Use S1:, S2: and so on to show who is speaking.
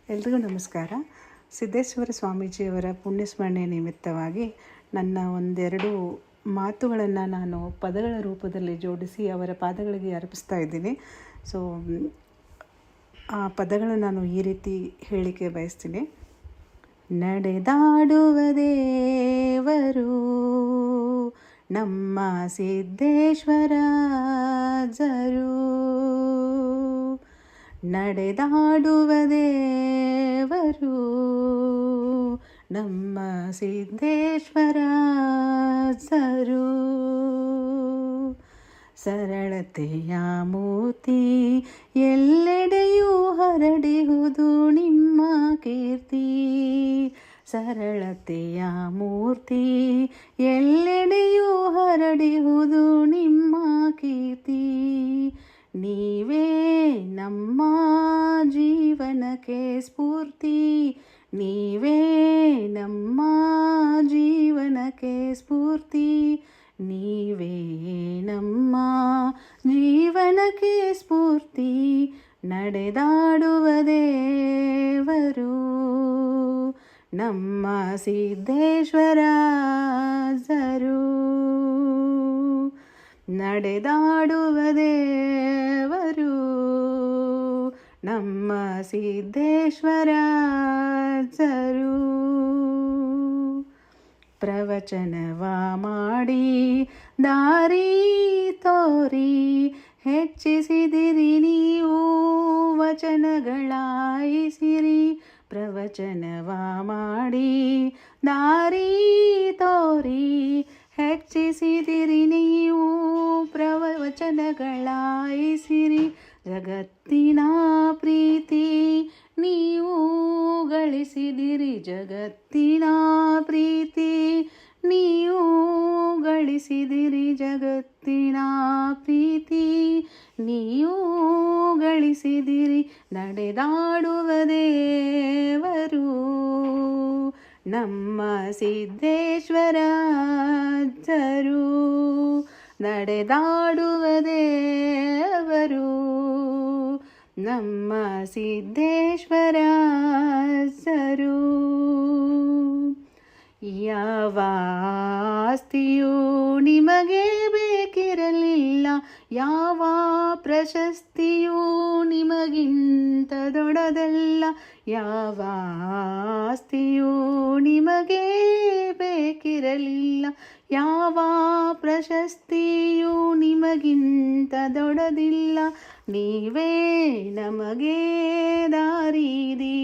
S1: ಎಲ್ರಿಗೂ ನಮಸ್ಕಾರ. ಸಿದ್ದೇಶ್ವರ ಸ್ವಾಮೀಜಿಯವರ ಪುಣ್ಯಸ್ಮರಣೆ ನಿಮಿತ್ತವಾಗಿ ನನ್ನ ಒಂದೆರಡು ಮಾತುಗಳನ್ನು ನಾನು ಪದಗಳ ರೂಪದಲ್ಲಿ ಜೋಡಿಸಿ ಅವರ ಪಾದಗಳಿಗೆ ಅರ್ಪಿಸ್ತಾ ಇದ್ದೀನಿ. ಸೊ ಆ ಪದಗಳನ್ನು ನಾನು ಈ ರೀತಿ ಹೇಳಿಕೆ ಬಯಸ್ತೀನಿ. ನಡೆದಾಡುವ ದೇವರು ನಮ್ಮ ಸಿದ್ದೇಶ್ವರಾಜರು, ನಡೆದಾಡುವ ದೇವರು ನಮ್ಮ ಸಿದ್ದೇಶ್ವರಾಜರು. ಸರಳತೆಯ ಮೂರ್ತಿ ಎಲ್ಲೆಡೆಯೂ ಹರಡಿಹುದು ನಿಮ್ಮ ಕೀರ್ತಿ. ಸರಳತೆಯ ಮೂರ್ತಿ ಎಲ್ಲೆಡೆಯೂ ಹರಡಿಹುದು ನಿಮ್ಮ ಕೀರ್ತಿ. ನೀವೇ ನಮ್ಮ ಜೀವನಕ್ಕೆ ಸ್ಫೂರ್ತಿ, ನೀವೇ ನಮ್ಮ ಜೀವನಕ್ಕೆ ಸ್ಫೂರ್ತಿ, ನೀವೇ ನಮ್ಮ ಜೀವನಕ್ಕೆ ಸ್ಫೂರ್ತಿ. ನಡೆದಾಡುವ ದೇವರು ನಮ್ಮ ಸಿದ್ದೇಶ್ವರಾಜರು, ನಡೆದಾಡುವ ದೇವರು ನಮ್ಮ ಸಿದ್ದೇಶ್ವರಾಜರು. ಪ್ರವಚನವ ಮಾಡಿ ದಾರಿ ತೋರಿ ಹೆಚ್ಚಿಸಿದಿರಿ ನೀವು ವಚನಗಳಾಯಿಸಿರಿ. ಪ್ರವಚನವ ಮಾಡಿ ದಾರಿ ತೋರಿ ಹೆಚ್ಚಿಸಿದಿರಿ ನೀವು ಪ್ರವಚನಗಳಾಯಿಸಿರಿ. ಜಗತ್ತಿನ ಪ್ರೀತಿ ನೀವು ಗಳಿಸಿದಿರಿ, ಜಗತ್ತಿನ ಪ್ರೀತಿ ನೀವು ಗಳಿಸಿದಿರಿ, ಜಗತ್ತಿನ ಪ್ರೀತಿ ನೀವು ಗಳಿಸಿದಿರಿ. ನಡೆದಾಡುವ ದೇವರು ನಮ್ಮ ಸಿದ್ದೇಶ್ವರಾಜರು, ನಡೆದಾಡುವ ದೇವರು ನಮ್ಮ ಸಿದ್ದೇಶ್ವರಾಜರು. ಯಾವ ಆಸ್ತಿಯೂ ನಿಮಗೆ ಬೇಕಿರಲಿಲ್ಲ, ಯಾವ ಪ್ರಶಸ್ತಿಯೂ ನಿಮಗಿಂತ ದೊಡ್ಡದಲ್ಲ. ಯಾವ ಆಸ್ತಿಯೂ ನಿಮಗೆ ಬೇಕಿರಲಿಲ್ಲ, ಯಾವ ಪ್ರಶಸ್ತಿಯೂ ನಿಮಗಿಂತ ದೊಡ್ಡದಿಲ್ಲ. ನೀವೇ ನಮಗೆ ದಾರಿ